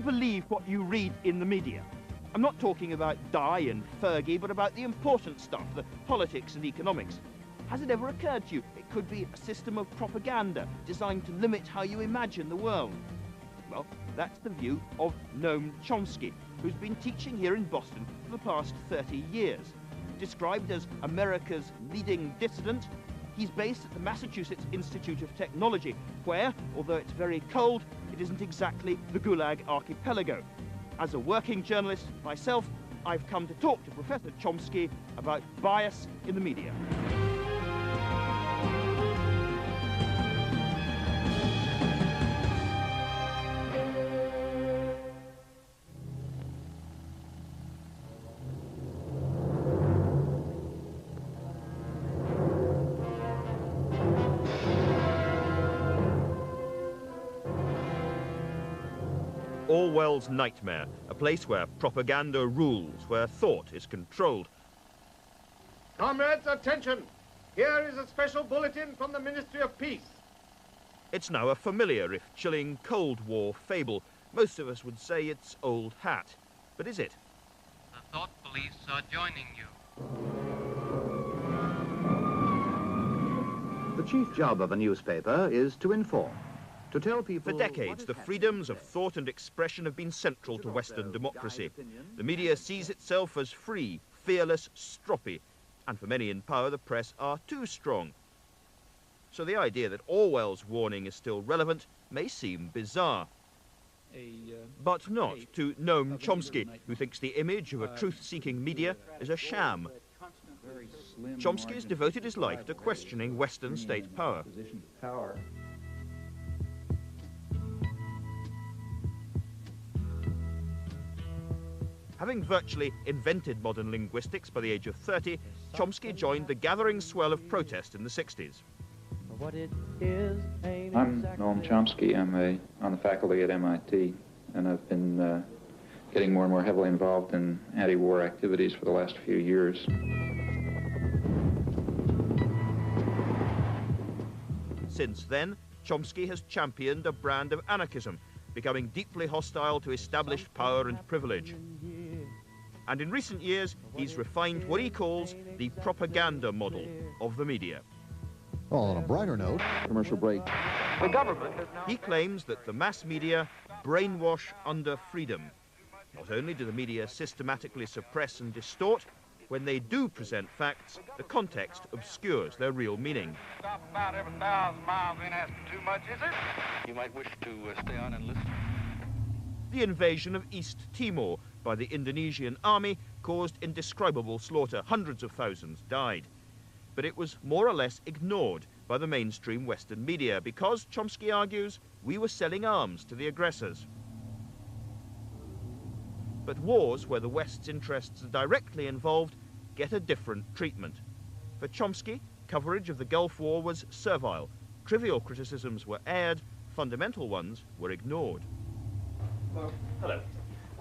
believe what you read in the media? I'm not talking about Di and Fergie, but about the important stuff, the politics and economics. Has it ever occurred to you it could be a system of propaganda designed to limit how you imagine the world? Well, that's the view of Noam Chomsky, who's been teaching here in Boston for the past 30 years. Described as America's leading dissident, he's based at the Massachusetts Institute of Technology, where, although it's very cold, it isn't exactly the Gulag archipelago. As a working journalist myself, I've come to talk to Professor Chomsky about bias in the media. Orwell's nightmare, a place where propaganda rules, where thought is controlled. Comrades, attention! Here is a special bulletin from the Ministry of Peace. It's now a familiar, if chilling, Cold War fable. Most of us would say it's old hat. But is it? The thought police are joining you. The chief job of a newspaper is to inform. To tell people For decades, the freedoms of thought and expression have been central to Western democracy. The media sees itself as free, fearless, stroppy, and for many in power, the press are too strong. So the idea that Orwell's warning is still relevant may seem bizarre. But not to Noam Chomsky, who thinks the image of a truth-seeking media is a sham. Chomsky has devoted his life to questioning Western state power. Having virtually invented modern linguistics by the age of 30, Chomsky joined the gathering swell of protest in the 60s. I'm Noam Chomsky. I'm on the faculty at MIT, and I've been getting more and more heavily involved in anti-war activities for the last few years. Since then, Chomsky has championed a brand of anarchism, becoming deeply hostile to established power and privilege. And in recent years, he's refined what he calls the propaganda model of the media. Well, on a brighter note, commercial break. The government has now... He claims that the mass media brainwash under freedom. Not only do the media systematically suppress and distort, when they do present facts, the context obscures their real meaning. Stop about every 1,000 miles ain't asking too much, is it? You might wish to stay on and listen. The invasion of East Timor by the Indonesian army caused indescribable slaughter. Hundreds of thousands died. But it was more or less ignored by the mainstream Western media because, Chomsky argues, we were selling arms to the aggressors. But wars where the West's interests are directly involved get a different treatment. For Chomsky, coverage of the Gulf War was servile. Trivial criticisms were aired, fundamental ones were ignored. Hello.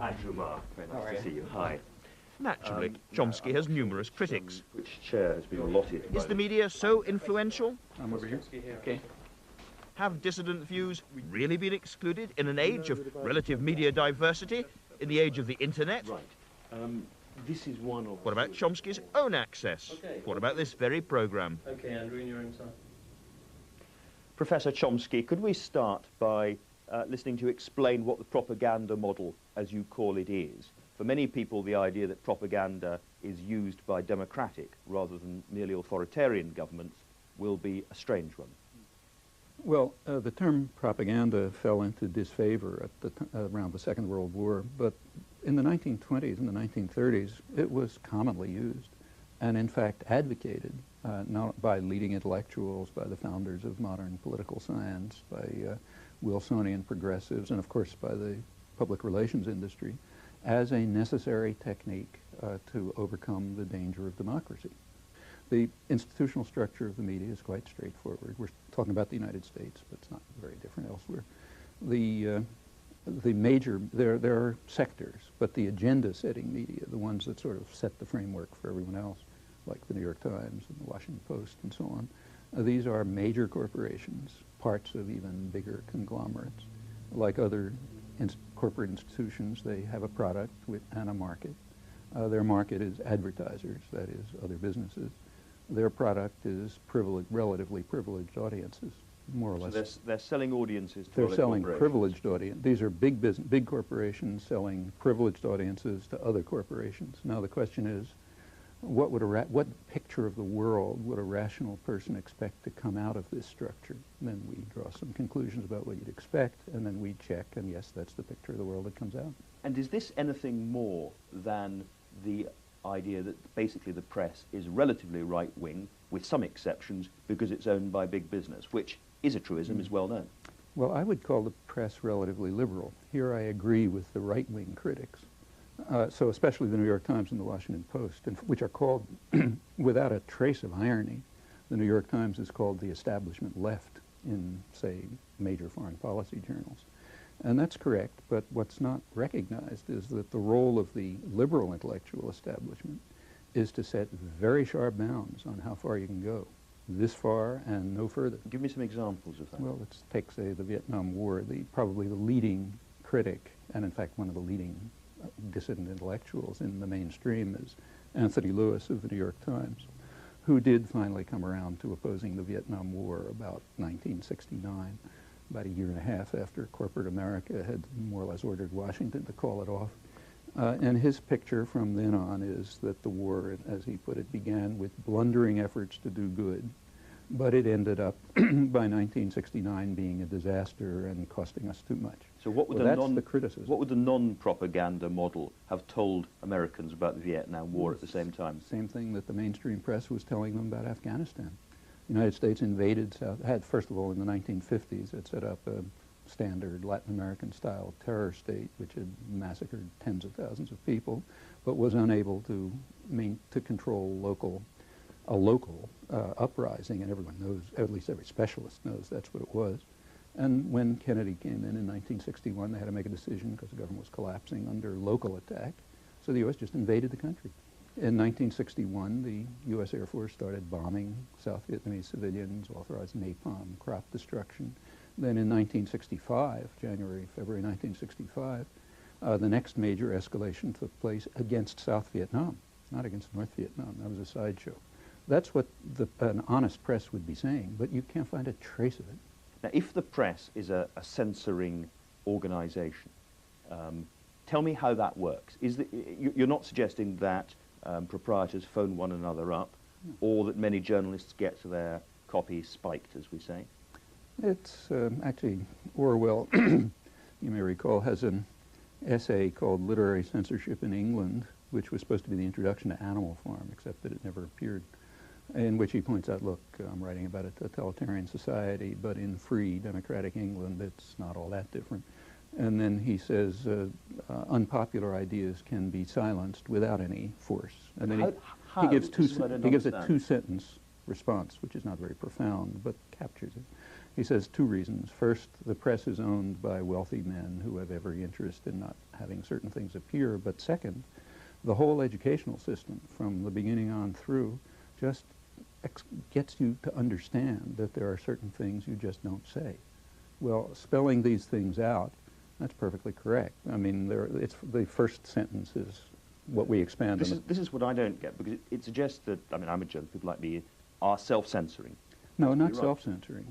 Andrew Marr. Very nice to see you. Hi. Naturally, Chomsky has numerous critics. Which chair has been allotted? Is the media so influential? I'm over here. Okay. Have dissident views really been excluded in an age of relative media diversity, in the age of the internet? Right. This is one of... What about Chomsky's own access? Okay. What about this very program? Okay, Andrew, in your own time. Professor Chomsky, could we start by listening to you explain what the propaganda model, as you call it, is? For many people, the idea that propaganda is used by democratic rather than merely authoritarian governments will be a strange one. Well, the term propaganda fell into disfavor at around the Second World War, but in the 1920s and the 1930s, it was commonly used and, in fact, advocated not by leading intellectuals, by the founders of modern political science, by Wilsonian progressives, and, of course, by the public relations industry, as a necessary technique to overcome the danger of democracy. The institutional structure of the media is quite straightforward. We're talking about the United States, but it's not very different elsewhere. The major, there are sectors, but the agenda-setting media, the ones that sort of set the framework for everyone else, like the New York Times and the Washington Post and so on, these are major corporations, parts of even bigger conglomerates, like other corporate institutions. They have a product and a market. Their market is advertisers, that is, other businesses. Their product is relatively privileged audiences, more or less. So they're selling audiences to They're other selling corporations. privileged audience. These are big corporations selling privileged audiences to other corporations. Now the question is, what picture of the world would a rational person expect to come out of this structure? And then we draw some conclusions about what you'd expect, and then we check, and yes, that's the picture of the world that comes out. And is this anything more than the idea that basically the press is relatively right-wing, with some exceptions, because it's owned by big business, which is a truism, is well known? Well, I would call the press relatively liberal. Here I agree with the right-wing critics. So especially the New York Times and the Washington Post, which are called, without a trace of irony, the New York Times is called the establishment left in, say, major foreign policy journals. And that's correct, but what's not recognized is that the role of the liberal intellectual establishment is to set very sharp bounds on how far you can go, this far and no further. Give me some examples of that. Well, let's take, say, the Vietnam War. Probably the leading critic, and in fact one of the leading dissident intellectuals in the mainstream, is Anthony Lewis of the New York Times, who did finally come around to opposing the Vietnam War about 1969, about a year and a half after corporate America had more or less ordered Washington to call it off. And his picture from then on is that the war, as he put it, began with blundering efforts to do good, but it ended up by 1969 being a disaster and costing us too much. So what would that's the criticism. What would the non-propaganda model have told Americans about the Vietnam War at the same time? Same thing that the mainstream press was telling them about Afghanistan. The United States invaded first of all, in the 1950s, it set up a standard Latin American-style terror state which had massacred tens of thousands of people, but was unable to control a local uprising, and everyone knows, at least every specialist knows that's what it was. And when Kennedy came in 1961, they had to make a decision because the government was collapsing under local attack, so the U.S. just invaded the country. In 1961, the U.S. Air Force started bombing South Vietnamese civilians, authorized napalm, crop destruction. Then in 1965, February 1965, the next major escalation took place against South Vietnam, not against North Vietnam. That was a sideshow. That's what an honest press would be saying, but you can't find a trace of it. Now, if the press is a censoring organization, tell me how that works. You're not suggesting that proprietors phone one another up, or that many journalists get their copy spiked, as we say? It's actually, Orwell, you may recall, has an essay called Literary Censorship in England, which was supposed to be the introduction to Animal Farm, except that it never appeared, in which he points out, look, I'm writing about a totalitarian society, but in free democratic England, it's not all that different. And then he says unpopular ideas can be silenced without any force. And then he gives a two-sentence response, which is not very profound, but captures it. He says two reasons. First, the press is owned by wealthy men who have every interest in not having certain things appear. But second, the whole educational system, from the beginning on through, just gets you to understand that there are certain things you just don't say. Well, spelling these things out, that's perfectly correct. I mean, it's the first sentence is what we expand on. This is what I don't get, because it suggests that, I mean, I'm a journalist, people like me are self-censoring. No, not self-censoring.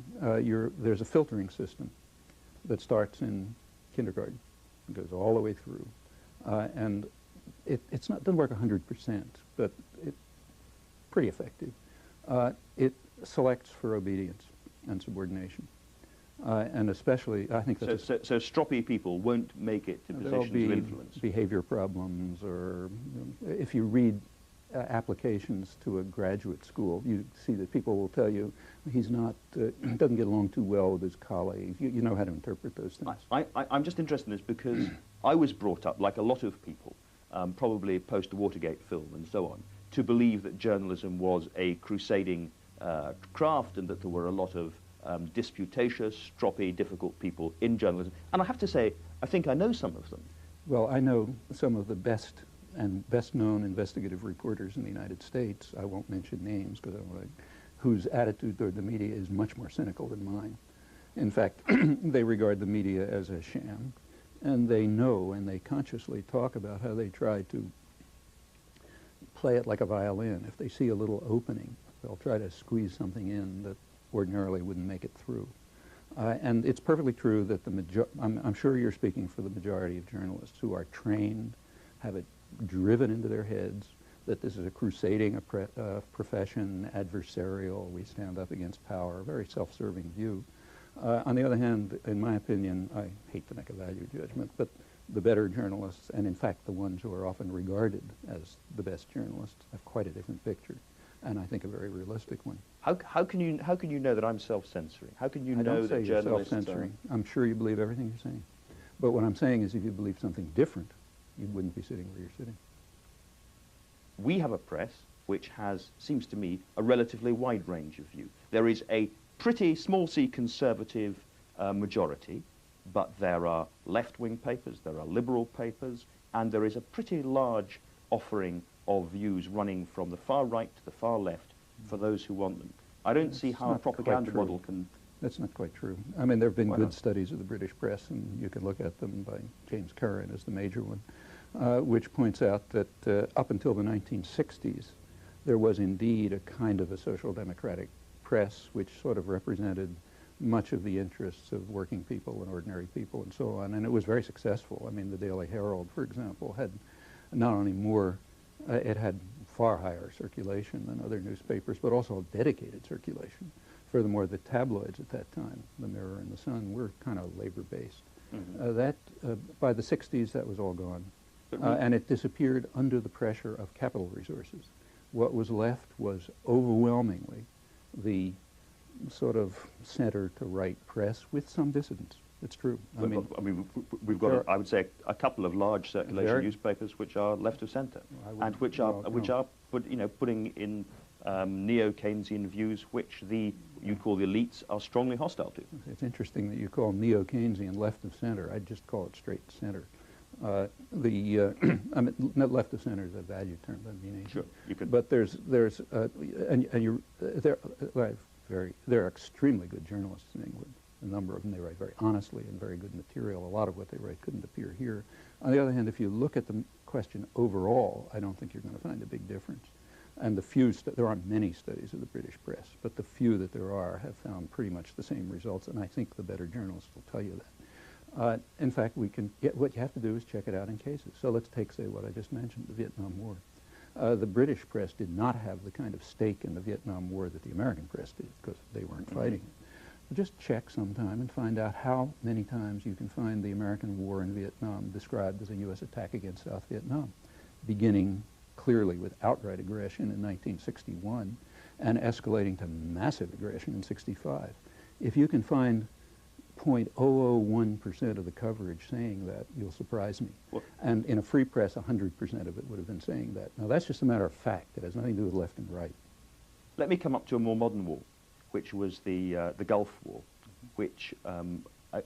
There's a filtering system that starts in kindergarten, and goes all the way through, and it doesn't work 100%, but it's pretty effective. It selects for obedience and subordination, and especially, I think that's so stroppy people won't make it to positions of influence. Behavior problems, or if you read applications to a graduate school, you see that people will tell you he's not, doesn't get along too well with his colleagues. You know how to interpret those things. I'm just interested in this because I was brought up, like a lot of people, probably post-Watergate film and so on, to believe that journalism was a crusading craft and that there were a lot of disputatious, stroppy, difficult people in journalism. And I have to say, I think I know some of them. Well, I know some of the best known investigative reporters in the United States. I won't mention names because I don't want to, whose attitude toward the media is much more cynical than mine. In fact, they regard the media as a sham, And they know, and they consciously talk about how they try to play it like a violin. If they see a little opening, they'll try to squeeze something in that ordinarily wouldn't make it through. And it's perfectly true that I'm sure you're speaking for the majority of journalists who are trained, have it driven into their heads that this is a crusading profession, adversarial, we stand up against power, a very self-serving view. On the other hand, in my opinion, I hate to make a value judgment, but the better journalists, and in fact the ones who are often regarded as the best journalists, have quite a different picture, and I think a very realistic one. How can you know that I'm self-censoring? How can you know that you're journalists self-censoring. I'm sure you believe everything you're saying. But what I'm saying is if you believe something different, you wouldn't be sitting where you're sitting. We have a press which has, seems to me, a relatively wide range of view. There is a pretty small c conservative majority, but there are left-wing papers, there are liberal papers, and there is a pretty large offering of views running from the far right to the far left for those who want them. I don't see how a propaganda model can... That's not quite true. I mean, there have been good studies of the British press, and you can look at them by James Cara as the major one, which points out that up until the 1960s, there was indeed a kind of a social democratic press which sort of represented much of the interests of working people and ordinary people and so on, and it was very successful. I mean, the Daily Herald, for example, had not only more, it had far higher circulation than other newspapers, but also dedicated circulation. Furthermore, the tabloids at that time, the Mirror and the Sun, were kind of labor-based. Mm-hmm. By the 60s, that was all gone, and it disappeared under the pressure of capital resources. What was left was overwhelmingly the sort of center to right press with some dissidents. It's true. I mean, we've got, I would say, a couple of large circulation newspapers which are left of centre, and which are putting in neo-Keynesian views which you call the elites are strongly hostile to. It's interesting that you call neo-Keynesian left of center. I'd just call it straight center. I mean, left of center is a value term, doesn't mean anything. Sure, you can. But there are extremely good journalists in England. A number of them, they write very honestly and very good material. A lot of what they write couldn't appear here. On the other hand, if you look at the question overall, I don't think you're going to find a big difference. And the few, there aren't many studies of the British press, but the few that there are have found pretty much the same results, and I think the better journalists will tell you that. In fact, what you have to do is check it out in cases. So let's take, say, what I just mentioned, the Vietnam War. The British press did not have the kind of stake in the Vietnam War that the American press did, because they weren't fighting it. Just check sometime and find out how many times you can find the American war in Vietnam described as a U.S. attack against South Vietnam, beginning clearly with outright aggression in 1961 and escalating to massive aggression in 65. If you can find 0.001% of the coverage saying that, you'll surprise me. Well, and in a free press, 100% of it would have been saying that. Now, that's just a matter of fact. It has nothing to do with left and right. Let me come up to a more modern war, which was the Gulf War, which,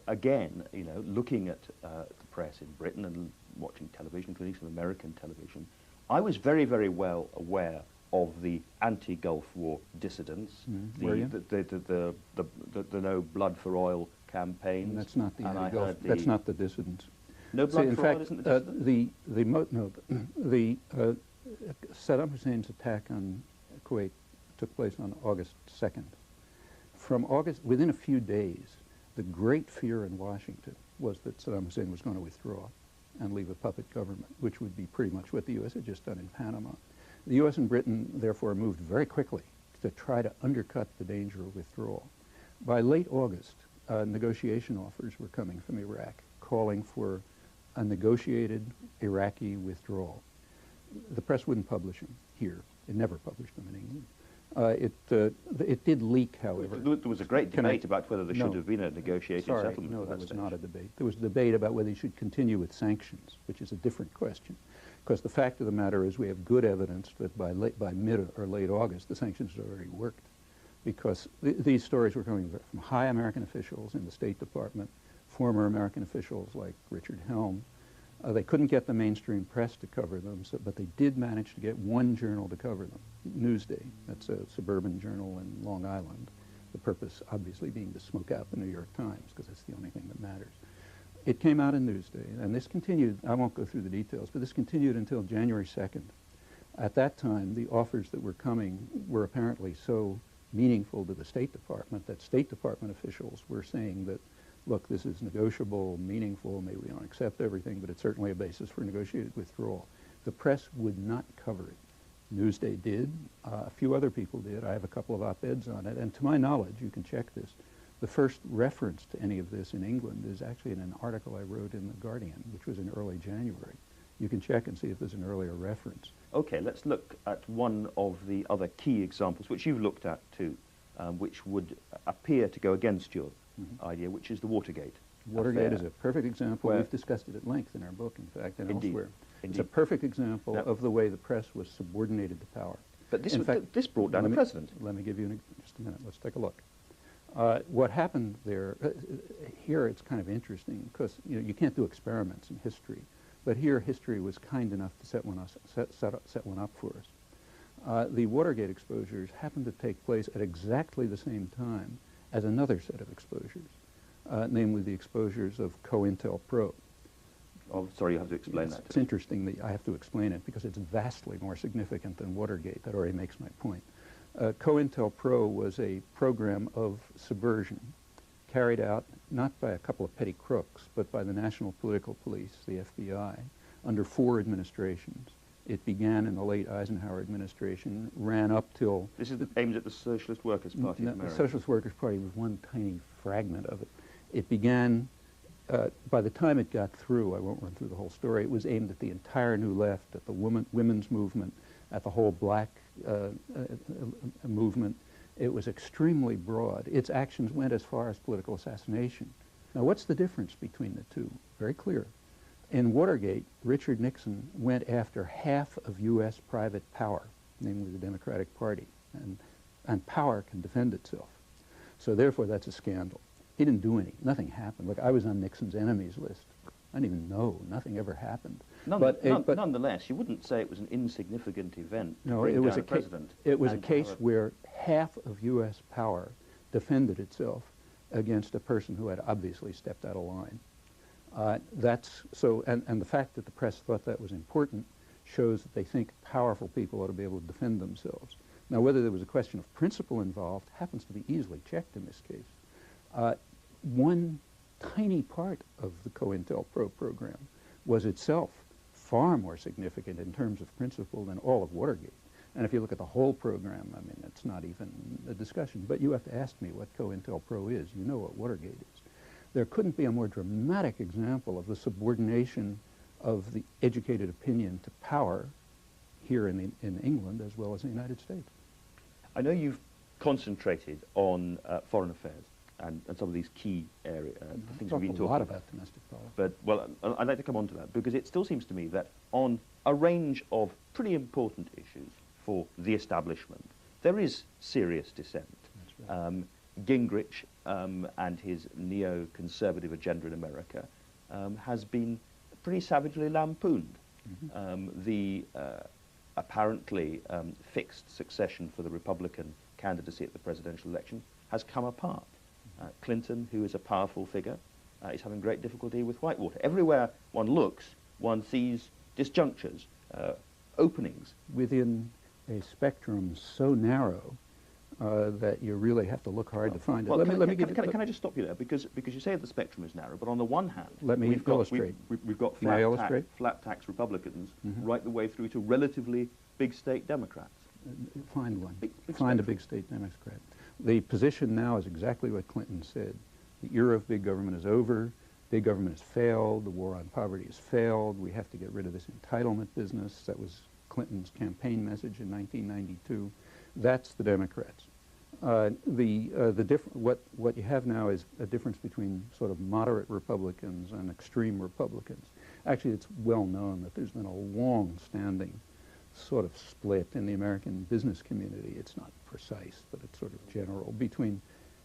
again, looking at the press in Britain and watching television, including some American television, I was very, very well aware of the anti-Gulf War dissidents, the no blood for oil campaigns. And that's not the anti-Gulf. That's not the dissidents. No blood for oil isn't the dissidents? Saddam Hussein's attack on Kuwait took place on August 2nd. From August, within a few days, the great fear in Washington was that Saddam Hussein was going to withdraw and leave a puppet government, which would be pretty much what the U.S. had just done in Panama. The U.S. and Britain, therefore, moved very quickly to try to undercut the danger of withdrawal. By late August, negotiation offers were coming from Iraq, calling for a negotiated Iraqi withdrawal. The press wouldn't publish them here. It never published them in England. It did leak, however. There was a great debate about whether there should have been a negotiated settlement. No, there was not a debate. There was a debate about whether you should continue with sanctions, which is a different question. Because the fact of the matter is we have good evidence that by mid or late August, the sanctions had already worked. Because these stories were coming from high American officials in the State Department, former American officials like Richard Helm. They couldn't get the mainstream press to cover them, but they did manage to get one journal to cover them, Newsday. That's a suburban journal in Long Island. The purpose, obviously, being to smoke out the New York Times, because that's the only thing that matters. It came out in Newsday, and this continued, I won't go through the details, but this continued until January 2nd. At that time, the offers that were coming were apparently so meaningful to the State Department that State Department officials were saying that, look, this is negotiable, meaningful, maybe we don't accept everything, but it's certainly a basis for negotiated withdrawal. The press would not cover it. Newsday did, a few other people did. I have a couple of op-eds on it, and to my knowledge, you can check this, the first reference to any of this in England is actually in an article I wrote in The Guardian, which was in early January. You can check and see if there's an earlier reference. Okay, let's look at one of the other key examples, which you've looked at too, which would appear to go against your idea, which is the Watergate. Watergate is a perfect example. We've discussed it at length in our book, in fact, and elsewhere. It's a perfect example of the way the press was subordinated to power. But this, this brought down the president. Let me give you just a minute. Let's take a look. What happened there, here it's kind of interesting because you can't do experiments in history, but here history was kind enough to set one up for us. The Watergate exposures happened to take place at exactly the same time as another set of exposures, namely the exposures of COINTELPRO. Oh, sorry, you have to explain that. It's interesting that I have to explain it because it's vastly more significant than Watergate. That already makes my point. COINTELPRO was a program of subversion carried out not by a couple of petty crooks, but by the National Political Police, the FBI, under 4 administrations. It began in the late Eisenhower administration, ran up till... This is aimed at the Socialist Workers' Party of America. The Socialist Workers' Party was one tiny fragment of it. It began, by the time it got through, I won't run through the whole story, it was aimed at the entire New Left, at the women's movement, at the whole black movement. It was extremely broad. Its actions went as far as political assassination. Now, what's the difference between the two? Very clear. In Watergate, Richard Nixon went after half of U.S. private power, namely the Democratic Party, and power can defend itself. So therefore, that's a scandal. He didn't do nothing happened. Look, I was on Nixon's enemies list. I didn't even know. Nothing ever happened. But nonetheless, you wouldn't say it was an insignificant event. No, it was a case where half of U.S. power defended itself against a person who had obviously stepped out of line. And the fact that the press thought that was important shows that they think powerful people ought to be able to defend themselves. Now, whether there was a question of principle involved happens to be easily checked in this case. One tiny part of the COINTELPRO program was itself far more significant in terms of principle than all of Watergate. And if you look at the whole program, I mean, it's not even a discussion. But you have to ask me what COINTELPRO is. You know what Watergate is. There couldn't be a more dramatic example of the subordination of the educated opinion to power here in England as well as in the United States. I know you've concentrated on foreign affairs and some of these key areas, things we've been talking about. A lot about domestic policy. But, well, I'd like to come on to that because it still seems to me that on a range of pretty important issues for the establishment, there is serious dissent. That's right. Gingrich and his neo-conservative agenda in America has been pretty savagely lampooned. The apparently fixed succession for the Republican candidacy at the presidential election has come apart. Clinton, who is a powerful figure, is having great difficulty with Whitewater. Everywhere one looks, one sees disjunctures, openings. Within a spectrum so narrow that you really have to look hard to find it. Well, can I just stop you there? Because you say the spectrum is narrow, but on the one hand, we've got flat tax Republicans right the way through to relatively big state Democrats. Find one. Find a big state Democrat. The position now is exactly what Clinton said. The era of big government is over. Big government has failed. The war on poverty has failed. We have to get rid of this entitlement business. That was Clinton's campaign message in 1992. That's the Democrats. What you have now is a difference between sort of moderate Republicans and extreme Republicans. Actually, it's well known that there's been a long-standing sort of split in the American business community. It's not precise, but it's sort of general, between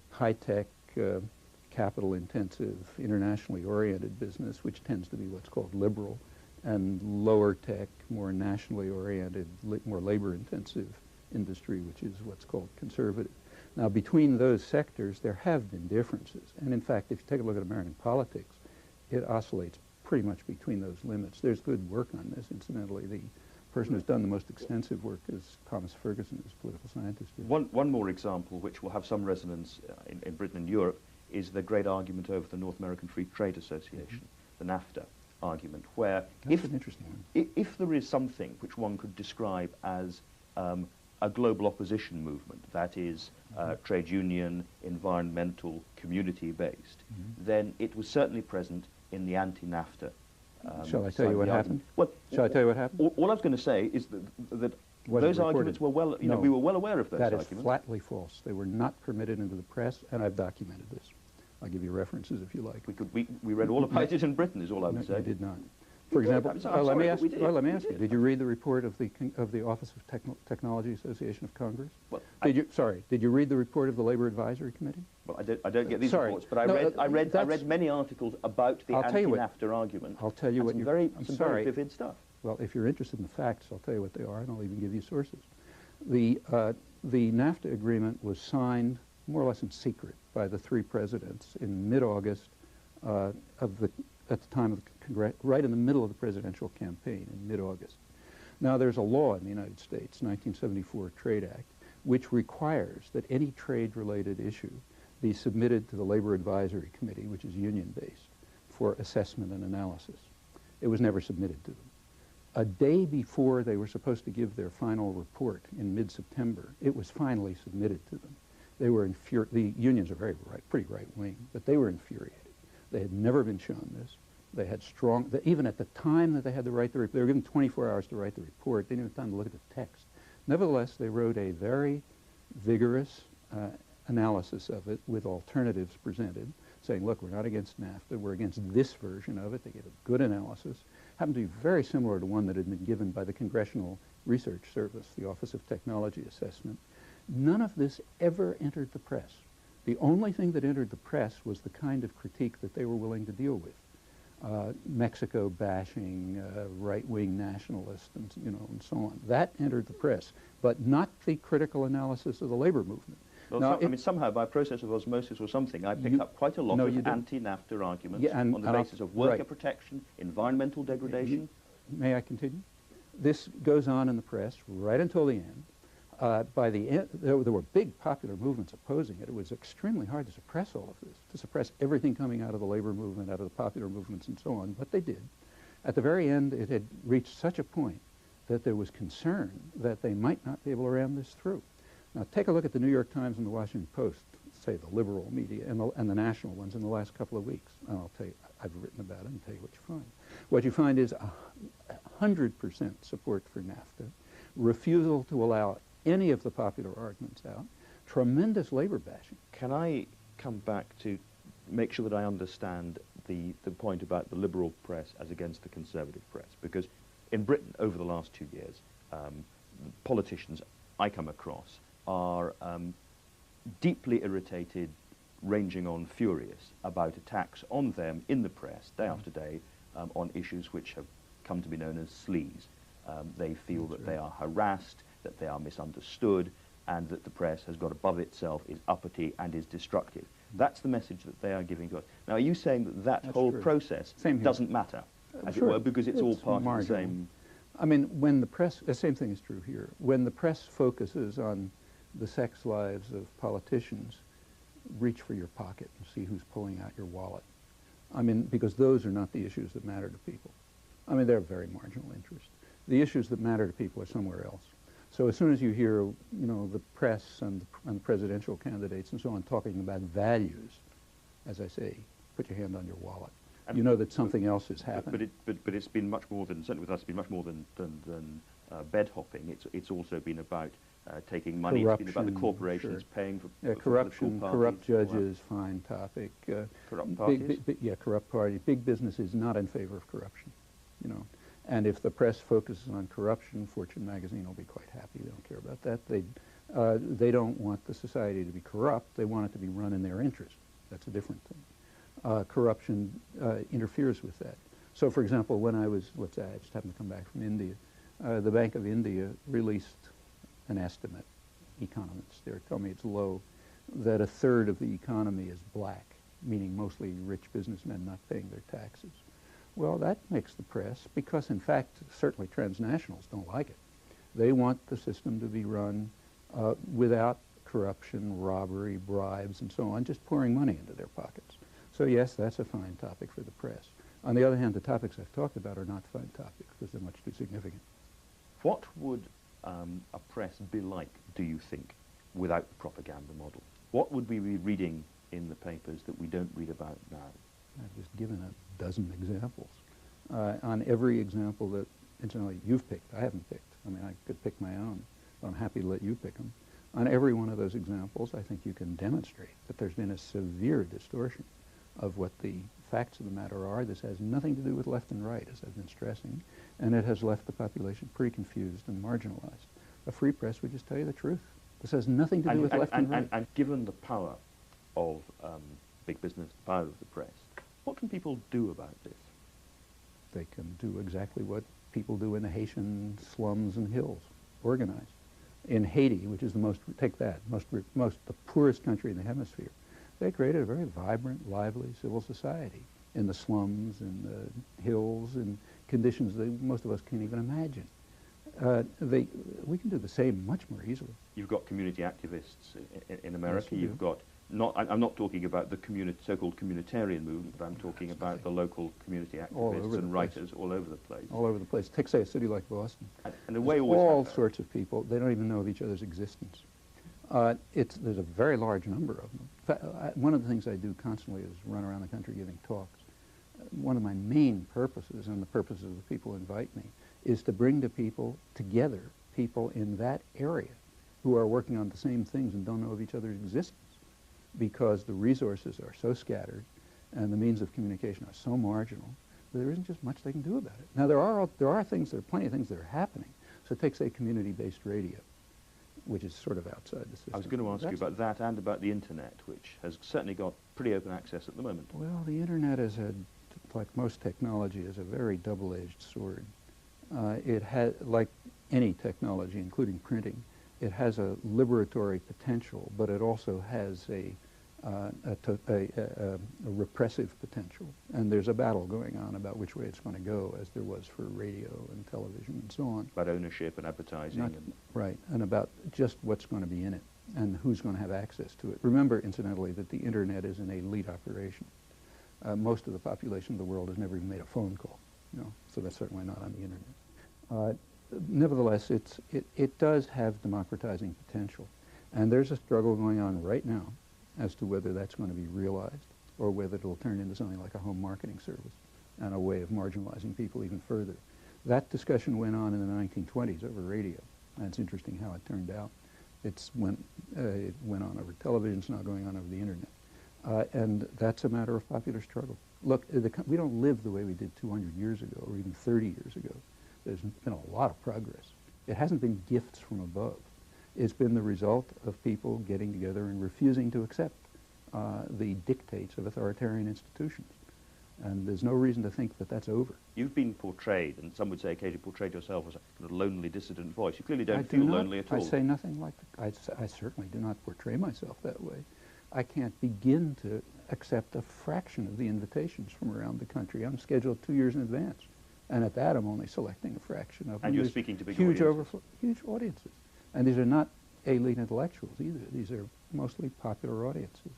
high-tech, capital-intensive, internationally oriented business, which tends to be what's called liberal, and lower-tech, more nationally oriented, more labor-intensive industry, which is what's called conservative. Now, between those sectors, there have been differences. And in fact, if you take a look at American politics, it oscillates pretty much between those limits. There's good work on this, incidentally. The person who's done the most extensive work is Thomas Ferguson, who's a political scientist. One more example, which will have some resonance in Britain and Europe, is the great argument over the North American Free Trade Association, the NAFTA argument, where That's an interesting one. If there is something which one could describe as a global opposition movement, that is trade union, environmental, community-based, then it was certainly present in the anti-NAFTA. Shall I tell you what happened? Well, Shall I tell you what happened? All I was going to say is that those arguments were well, No, we were well aware of those arguments. That is flatly false. They were not permitted into the press, and I've documented this. I'll give you references if you like. We read all about it in Britain, is all I would No, say. I did not. For example, let me ask you, did you read the report of the Office of Technology Association of Congress? Well, did you read the report of the Labor Advisory Committee? Well, I don't get these Sorry. reports, but No, I read many articles about the anti-NAFTA argument. I'll tell you what some you... very I'm some sorry. very vivid stuff. Well, if you're interested in the facts, I'll tell you what they are, and I'll even give you sources. The NAFTA agreement was signed more or less in secret by the three presidents in mid-August at the time of the Congress, right in the middle of the presidential campaign in mid-August. Now, there's a law in the United States, 1974 Trade Act, which requires that any trade-related issue be submitted to the Labor Advisory Committee, which is union-based, for assessment and analysis. It was never submitted to them. A day before they were supposed to give their final report in mid-September, it was finally submitted to them. They were the unions are pretty right-wing, but they were infuriated. They had never been shown this. They had even at the time that they had to write the report, they were given 24 hours to write the report. They didn't have time to look at the text. Nevertheless, they wrote a very vigorous analysis of it with alternatives presented, saying, look, we're not against NAFTA, we're against this version of it. They gave a good analysis. Happened to be very similar to one that had been given by the Congressional Research Service, the Office of Technology Assessment. None of this ever entered the press. The only thing that entered the press was the kind of critique that they were willing to deal with. Mexico bashing, right-wing nationalists, and so on. That entered the press, but not the critical analysis of the labor movement. Well, now, I mean, somehow by process of osmosis or something, I picked up quite a lot of anti-NAFTA arguments on the basis of worker protection, environmental degradation. May I continue? This goes on in the press right until the end. By the end, there were big popular movements opposing it. It was extremely hard to suppress all of this, to suppress everything coming out of the labor movement, out of the popular movements, and so on, but they did. At the very end, it had reached such a point that there was concern that they might not be able to ram this through. Now, take a look at the New York Times and the Washington Post, say the liberal media, and the national ones in the last couple of weeks. And I'll tell you, I've written about it and tell you what you find. What you find is 100% support for NAFTA, refusal to allow any of the popular arguments out, tremendous labor bashing. Can I come back to make sure that I understand the point about the liberal press as against the conservative press? Because in Britain, over the last 2 years, politicians I come across are deeply irritated, ranging on furious, about attacks on them in the press, day after day, on issues which have come to be known as sleaze. They feel that they are harassed, that they are misunderstood, and that the press has got above itself, is uppity, and is destructive. That's the message that they are giving to us. Now, are you saying that that whole process doesn't matter, as it were, because it's all part of the same... I mean, when the press, the same thing is true here. When the press focuses on the sex lives of politicians, reach for your pocket and see who's pulling out your wallet. I mean, because those are not the issues that matter to people. I mean, they're very marginal interest. The issues that matter to people are somewhere else. So as soon as you hear, the press and the presidential candidates and so on talking about values, as I say, put your hand on your wallet. And you know that something else is happening. But it's been much more than, certainly with us, it's been much more than bed hopping. It's also been about taking money. It's been about the corporations paying for corruption. For corrupt judges, fine topic. Corrupt parties. Corrupt parties. Big business is not in favor of corruption, And if the press focuses on corruption, Fortune magazine will be quite happy. They don't care about that. They don't want the society to be corrupt. They want it to be run in their interest. That's a different thing. Corruption interferes with that. So, for example, when I was, let's say, I just happened to come back from India, the Bank of India released an estimate. Economists there tell me it's low, that a third of the economy is black meaning mostly rich businessmen not paying their taxes. Well, that makes the press, because in fact, certainly transnationals don't like it. They want the system to be run without corruption, robbery, bribes, and so on, just pouring money into their pockets. So yes, that's a fine topic for the press. On the other hand, the topics I've talked about are not fine topics because they're much too significant. What would a press be like, do you think, without the propaganda model? What would we be reading in the papers that we don't read about now? I've just given a dozen examples. On every example that, incidentally, you've picked, I haven't picked. I mean, I could pick my own, but I'm happy to let you pick them. On every one of those examples, I think you can demonstrate that there's been a severe distortion of what the facts of the matter are. This has nothing to do with left and right, as I've been stressing, and it has left the population pretty confused and marginalized. A free press would just tell you the truth. This has nothing to do with left and right. And given the power of big business, the power of the press, what can people do about this? They can do exactly what people do in the Haitian slums and hills, organize. In Haiti, which is the most, take that, the poorest country in the hemisphere, they created a very vibrant, lively civil society in the slums, in the hills, in conditions that most of us can't even imagine. We can do the same much more easily. You've got community activists in America. Yes, You've got, I'm not talking about the so-called communitarian movement, but I'm talking about the local community activists and writers all over the place. All over the place. Take, say, a city like Boston. And the way all sorts of people, they don't even know of each other's existence. There's a very large number of them. In fact, one of the things I do constantly is run around the country giving talks. One of my main purposes, and the purposes of the people who invite me, is to bring together people in that area who are working on the same things and don't know of each other's existence, because the resources are so scattered and the means of communication are so marginal that there isn't just much they can do about it. Now, there are plenty of things that are happening. So take, say, community-based radio, which is sort of outside the system. I was going to ask you about that and about the internet, which has certainly got pretty open access at the moment. Well, the internet is like most technology, is a very double-edged sword. It has, like any technology, including printing, it has a liberatory potential, but it also has a repressive potential. And there's a battle going on about which way it's going to go, as there was for radio and television and so on. About ownership and advertising. Right, and about just what's going to be in it and who's going to have access to it. Remember, incidentally, that the internet is an elite operation. Most of the population of the world has never even made a phone call, so that's certainly not on the internet. Nevertheless, it does have democratizing potential. And there's a struggle going on right now as to whether that's going to be realized or whether it'll turn into something like a home marketing service and a way of marginalizing people even further. That discussion went on in the 1920s over radio, and it's interesting how it turned out. It went on over television, it's now going on over the internet. And that's a matter of popular struggle. Look, we don't live the way we did 200 years ago or even 30 years ago. There's been a lot of progress. It hasn't been gifts from above. It's been the result of people getting together and refusing to accept the dictates of authoritarian institutions. And there's no reason to think that that's over. You've been portrayed, and some would say occasionally portrayed yourself as a kind of lonely, dissident voice. You clearly don't feel lonely at all. I say nothing like that. I certainly do not portray myself that way. I can't begin to accept a fraction of the invitations from around the country. I'm scheduled 2 years in advance. And at that, I'm only selecting a fraction of them. And you're speaking to big huge audiences. Huge audiences. And these are not elite intellectuals either. These are mostly popular audiences.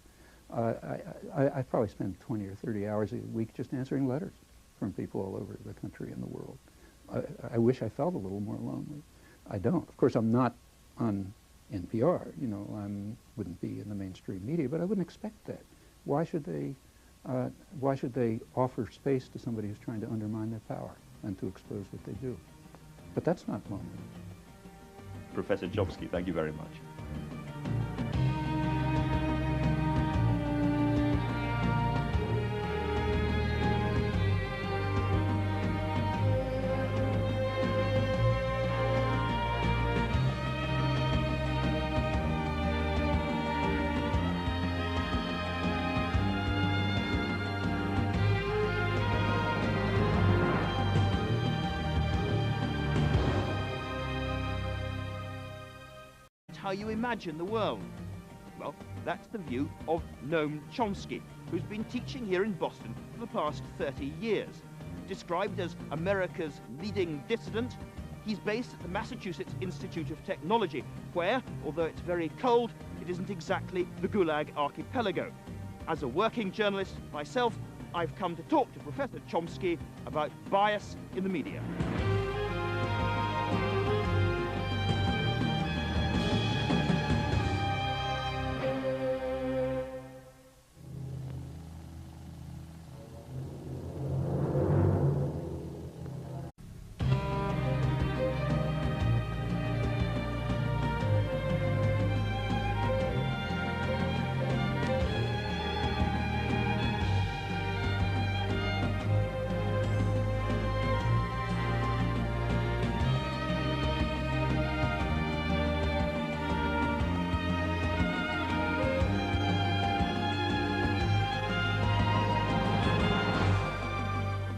I probably spend 20 or 30 hours a week just answering letters from people all over the country and the world. I wish I felt a little more lonely. I don't. Of course, I'm not on NPR. I wouldn't be in the mainstream media, but I wouldn't expect that. Why should they offer space to somebody who's trying to undermine their power and to expose what they do? But that's not loneliness. Professor Chomsky, thank you very much. How you imagine the world. Well, that's the view of Noam Chomsky, who's been teaching here in Boston for the past 30 years. Described as America's leading dissident, he's based at the Massachusetts Institute of Technology, where, although it's very cold, it isn't exactly the Gulag archipelago. As a working journalist myself, I've come to talk to Professor Chomsky about bias in the media.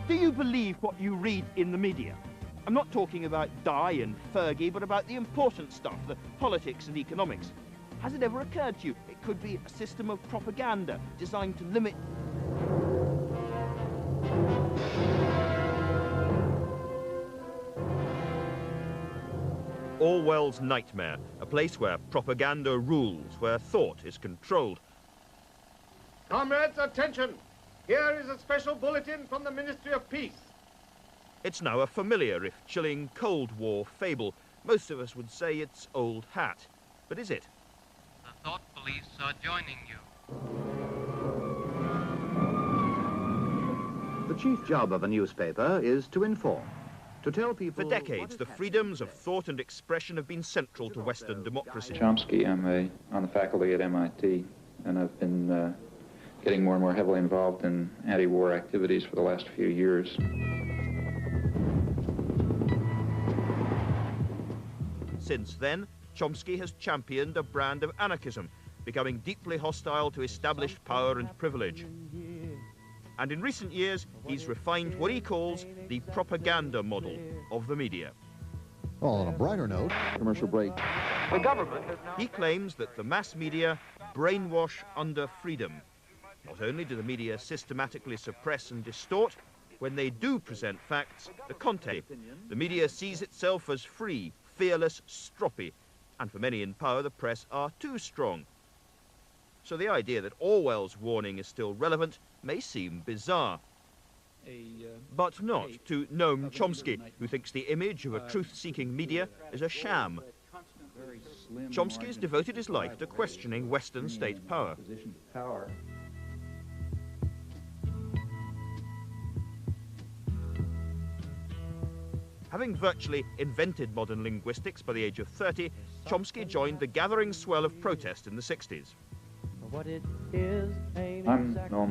Do you believe what you read in the media? I'm not talking about Dye and Fergie, but about the important stuff, the politics and economics. Has it ever occurred to you it could be a system of propaganda designed to limit... Orwell's nightmare, a place where propaganda rules, where thought is controlled. Comrades, attention! Here is a special bulletin from the Ministry of Peace. It's now a familiar, if chilling, Cold War fable. Most of us would say it's old hat. But is it? The thought police are joining you. The chief job of a newspaper is to inform, to tell people... For decades, the freedoms of thought and expression have been central to Western democracy. Chomsky, I'm on the faculty at MIT, and I've been getting more and more heavily involved in anti-war activities for the last few years. Since then, Chomsky has championed a brand of anarchism, becoming deeply hostile to established power and privilege. And in recent years, he's refined what he calls the propaganda model of the media. Well, on a brighter note, commercial break. The government has now... He claims that the mass media brainwash under freedom. Not only do the media systematically suppress and distort, when they do present facts, the content, the media sees itself as free, fearless, stroppy, and for many in power, the press are too strong. So the idea that Orwell's warning is still relevant may seem bizarre. But not to Noam Chomsky, who thinks the image of a truth-seeking media is a sham. Chomsky has devoted his life to questioning Western state power. Having virtually invented modern linguistics by the age of 30, Chomsky joined the gathering swell of protest in the 60s. I'm Noam